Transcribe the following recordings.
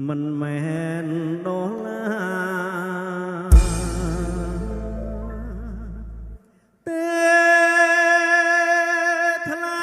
មិនមែនដុល្លារទេថ្លៃ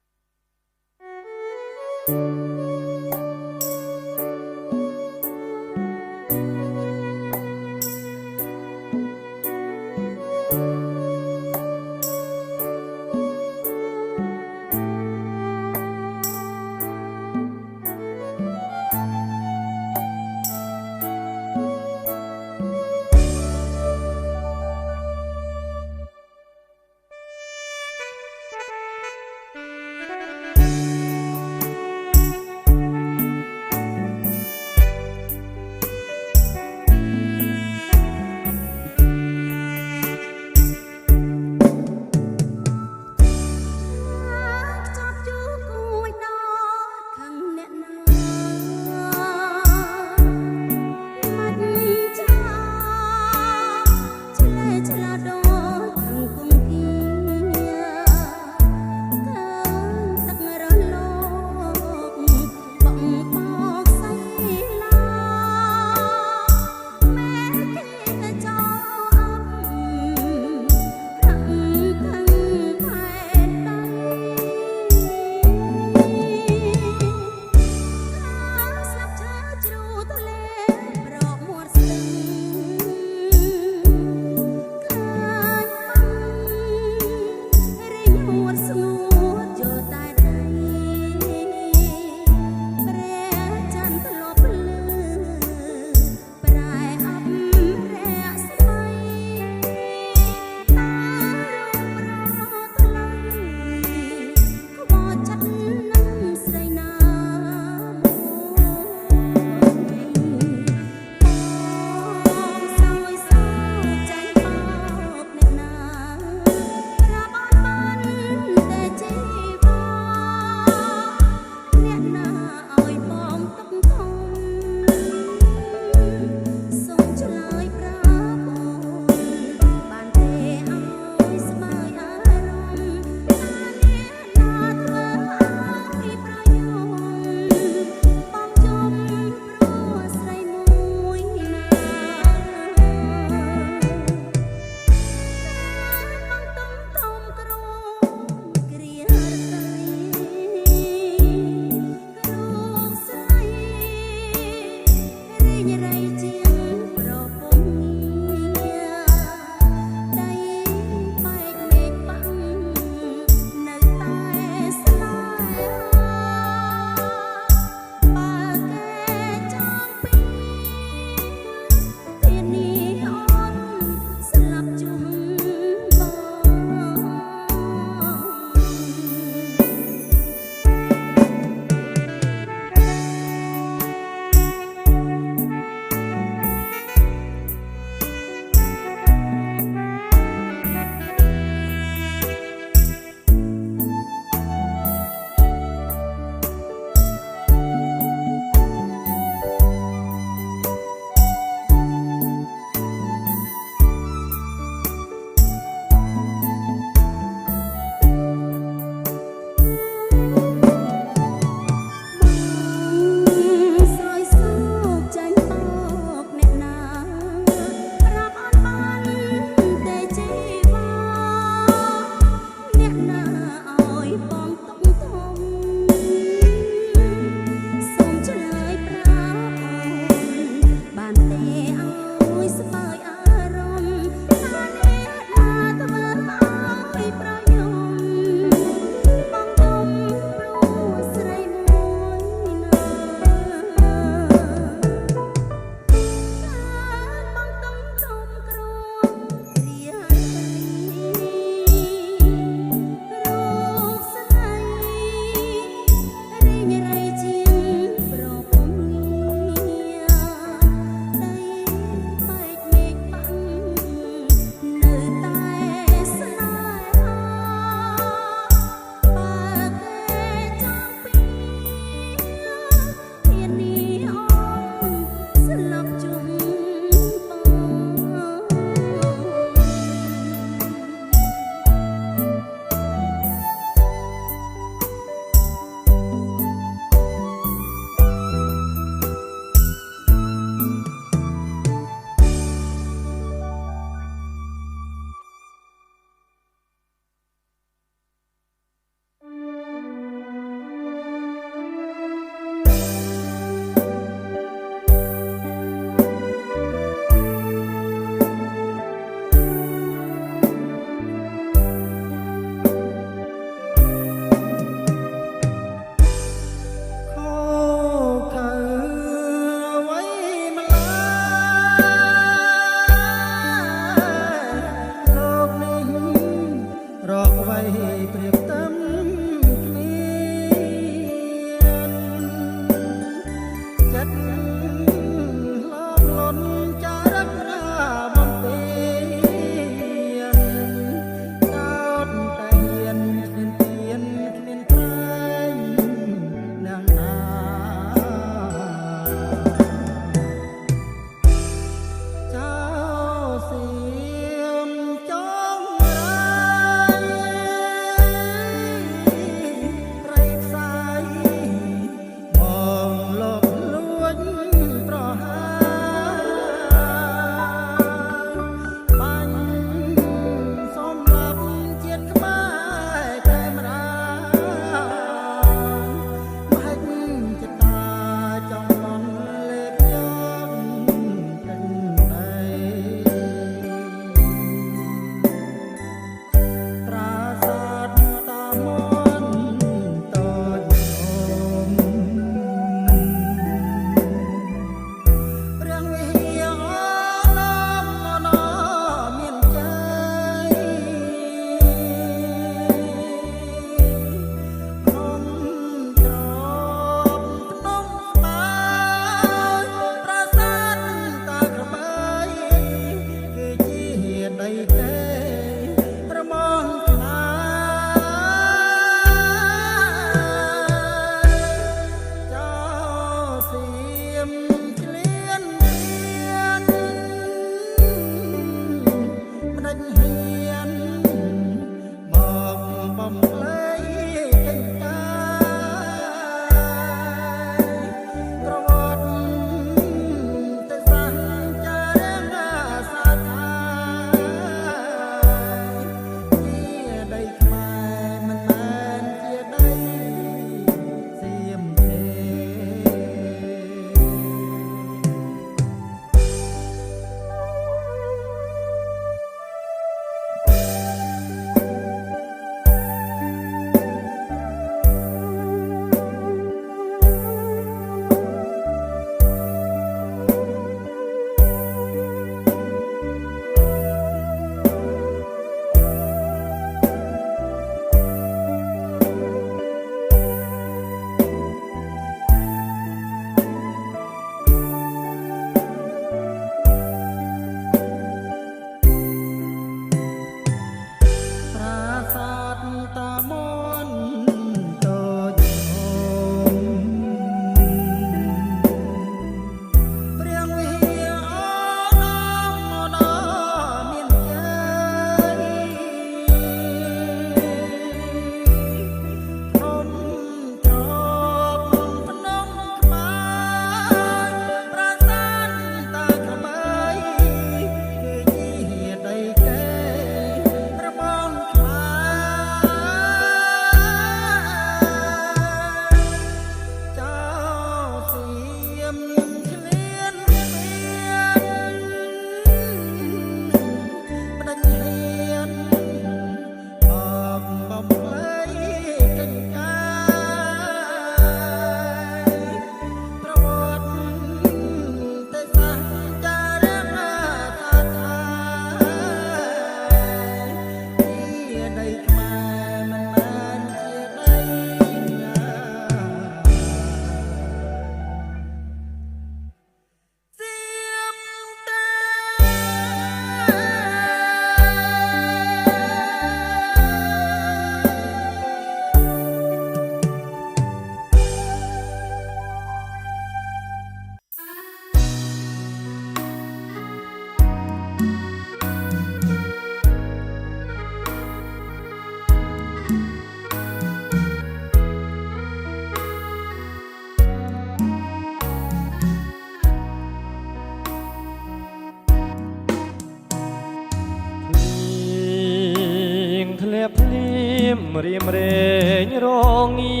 រៀមរែងរងងី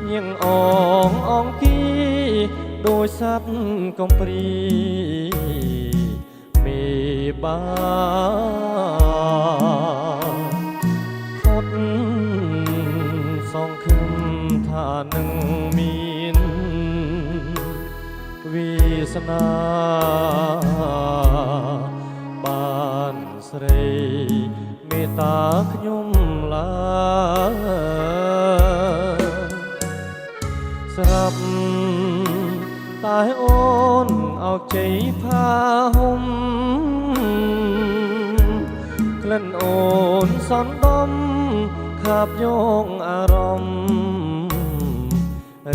ញៀងអងអង្គីដោយសត្វកំព្រីមេបាផុតសងខឹមថានឹងមានវាសនាបានស្រីមេត្តាខ្ញុំឡាស្រ ប់តែអូនអោកជ័យផាហុំក្លិនអូនសន់ដំខាបយងអារម្មណ៍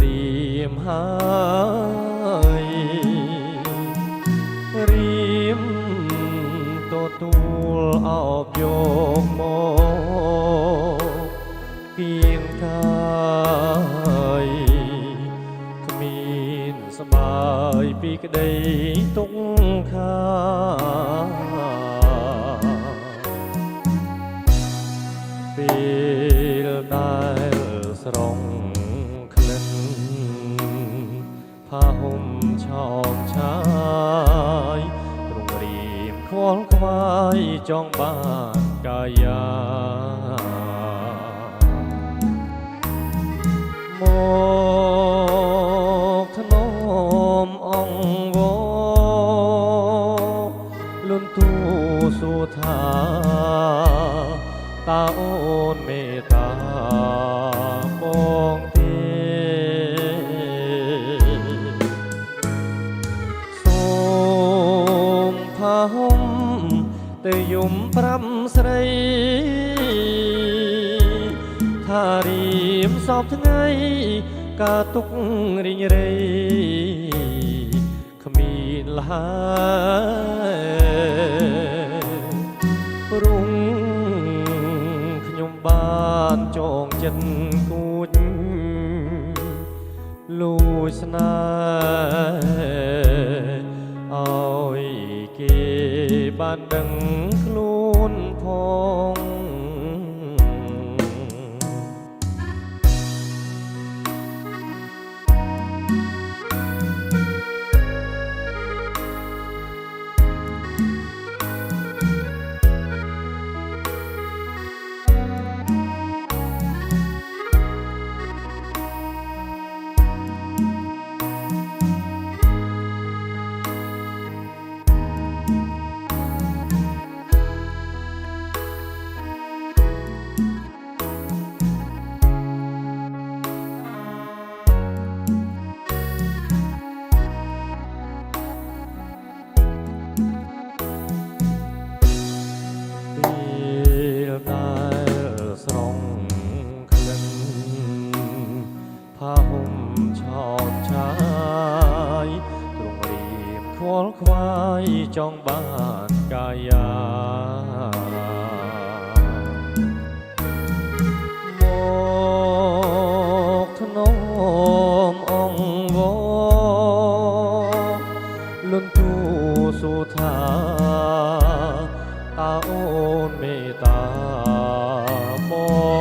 រៀមហើយរៀមទទួលអោបយកមកគៀងកាយគ្មានស្បាយពីក្តីទុកខាពេលដែលស្រង់ក្លិនផាហុំឆោមឆាយទ្រង់រៀមខ្វល់ខ្វាយចង់បានកាយាមកធ្នមអង្វរលន់ទូសួរថាតើអូនមេត្តាបងទេសូមផាហុំទៅយំប្រាំស្រីថារៀមសពថ្ងៃកាទុករីងរៃគ្មានឡើយរុងខ្ញុំបានចងចិត្តគួចលួចស្នេហ៍ឲ្យគេបានដឹងខ្លួនផងផាហុំឆោមឆាយទ្រង់រៀមខ្វល់ខ្វាយចង់បានកាយាមកធ្នមអង្វរលន់ទូសួរថាតើអូនមេត្តាប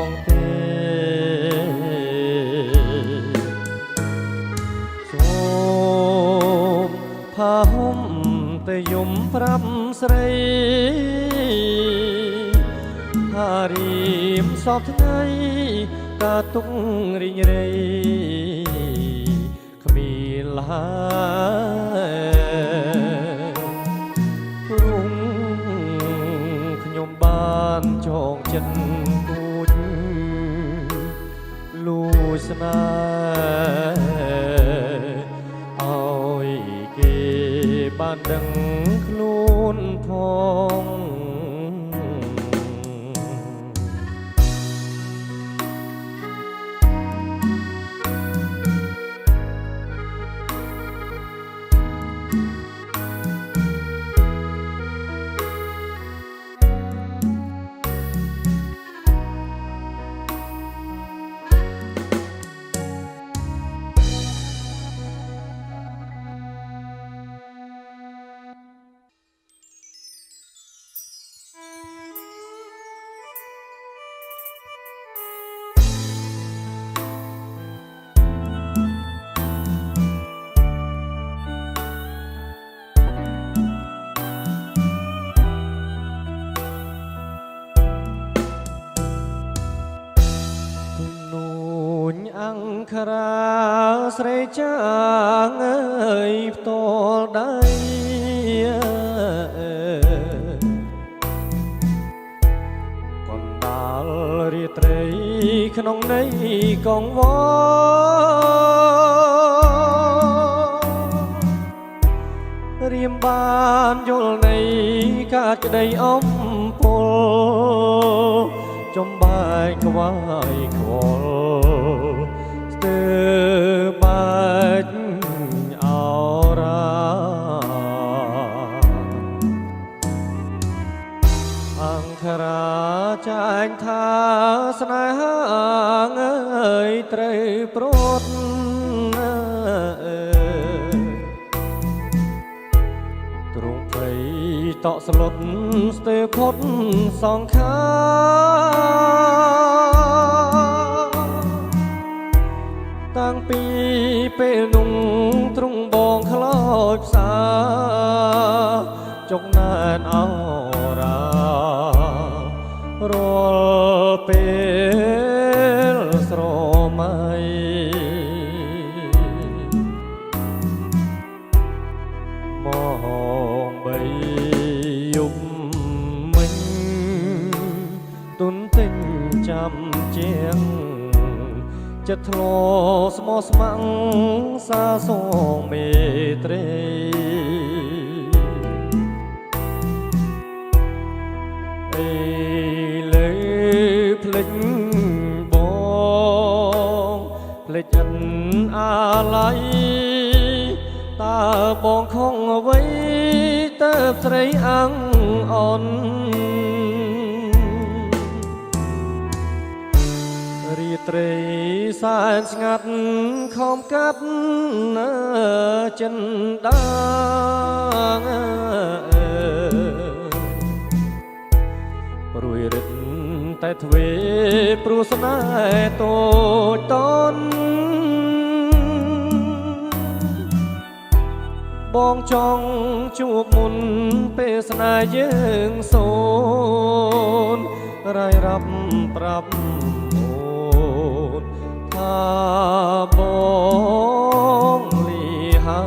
ងទេផាហុំទៅយំប្រាប់ស្រីថារៀមសពថ្ងៃកាទុករីងរៃគ្មានឡើយរុងខ្ញុំបានចងចិត្តគួចលួចស្នេហ៍ឲ្យគេបានដឹងខ្លួនផងង្ឃរាស្រីចាងអើយផ្ទាល់ដៃកណ្ដាលរាត្រីក្នុងន័យកងវល់ នយល់នៃកាចក្តីអំពុលចំបែកក្វាយខ្វល់ស្ទើរបាច់អរាអង្គរាចាញ់ថាស្នេហាអើយត្រូវព្រួតទ្រង់ភ័យតក់ស្លុតស្ទើរខុតសងខាតាំងពីពេលនោះទ្រង់បងខ្លោចផ្សាចុកណែនអរារាល់ពេលស្រមៃមកបីយប់មិញទុនទិញចាំជាងចិត្តធ្លោស្មោះស្ម័គ្រសាសងមេត្រីលើភ្លេចបងភ្លេចអិនអាឡ័យតើបងខំអ្វីទៅស្រីអាំងអនរាត្រីសែនស្ងាត់ខំកាត់ចិនដាងរួយរិតតែទ្វេព្រោះស្នេហ៍តូចតនបងចង់ជួបមុនពេលស្នេហ៍យើងសូនរាយរាប់ប្រាប់អូនថាបងលីហើ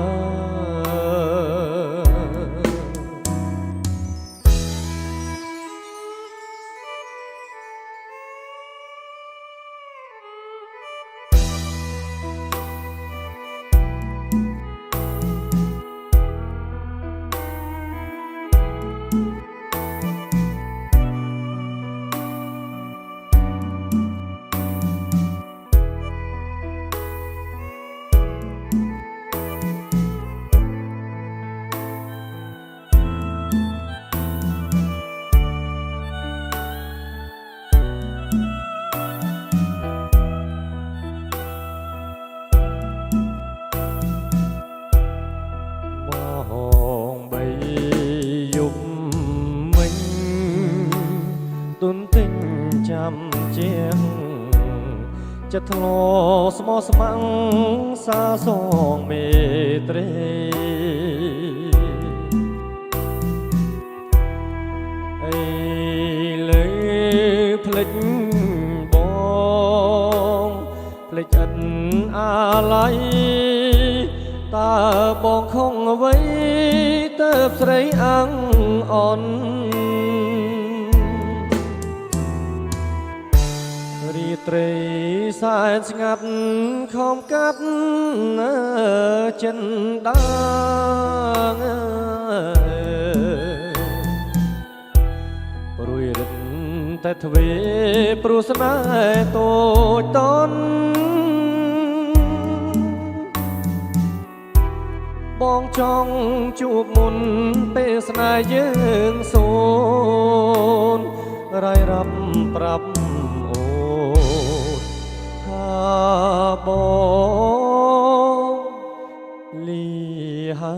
ទុនទិញចាំជាងចិត្តធ្លោស្មោះស្ម័គ្រសាសងមេត្រីលើភ្លេចបងភ្លេចអិនអាឡ័យតើបងខំអ្វីទៅស្រីអាំងអនរាត្រីសែនស្ងាត់ខំកាត់ចិនដាងរួយរិតតែទ្វេព្រោះស្នេហ៍តូចតនបងចង់ជួបមុនពេលស្នេហ៍យើងសូនរាយរាប់ប្រាប់បងលីហើ